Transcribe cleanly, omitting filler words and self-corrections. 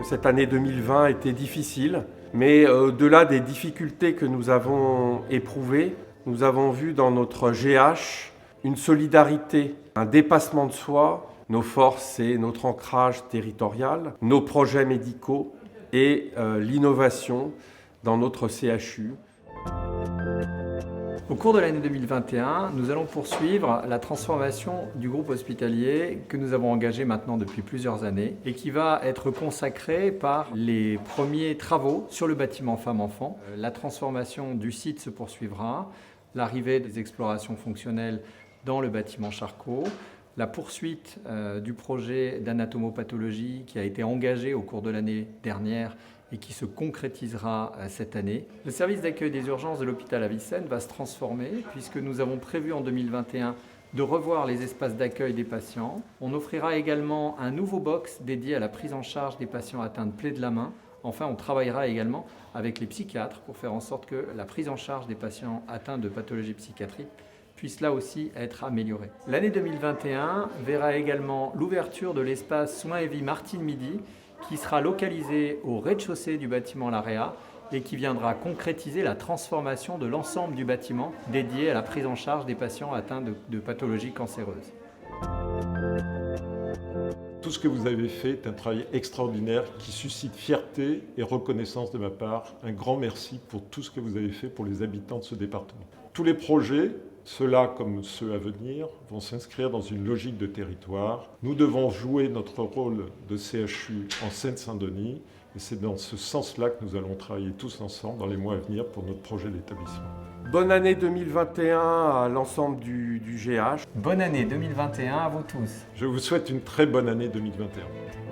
Cette année 2020 était difficile, mais au-delà des difficultés que nous avons éprouvées, nous avons vu dans notre GH une solidarité, un dépassement de soi, nos forces et notre ancrage territorial, nos projets médicaux et l'innovation dans notre CHU. Au cours de l'année 2021, nous allons poursuivre la transformation du groupe hospitalier que nous avons engagé maintenant depuis plusieurs années et qui va être consacré par les premiers travaux sur le bâtiment femmes-enfants. La transformation du site se poursuivra, l'arrivée des explorations fonctionnelles dans le bâtiment Charcot, la poursuite du projet d'anatomopathologie qui a été engagé au cours de l'année dernière et qui se concrétisera cette année. Le service d'accueil des urgences de l'hôpital Avicenne va se transformer puisque nous avons prévu en 2021 de revoir les espaces d'accueil des patients. On offrira également un nouveau box dédié à la prise en charge des patients atteints de plaies de la main. Enfin, on travaillera également avec les psychiatres pour faire en sorte que la prise en charge des patients atteints de pathologies psychiatriques puisse là aussi être améliorée. L'année 2021 verra également l'ouverture de l'espace Soins et Vie Martine Midi qui sera localisé au rez-de-chaussée du bâtiment L'Area et qui viendra concrétiser la transformation de l'ensemble du bâtiment dédié à la prise en charge des patients atteints de pathologies cancéreuses. Tout ce que vous avez fait est un travail extraordinaire qui suscite fierté et reconnaissance de ma part. Un grand merci pour tout ce que vous avez fait pour les habitants de ce département. Tous les projets, ceux-là comme ceux à venir, vont s'inscrire dans une logique de territoire. Nous devons jouer notre rôle de CHU en Seine-Saint-Denis et c'est dans ce sens-là que nous allons travailler tous ensemble dans les mois à venir pour notre projet d'établissement. Bonne année 2021 à l'ensemble du GH. Bonne année 2021 à vous tous. Je vous souhaite une très bonne année 2021.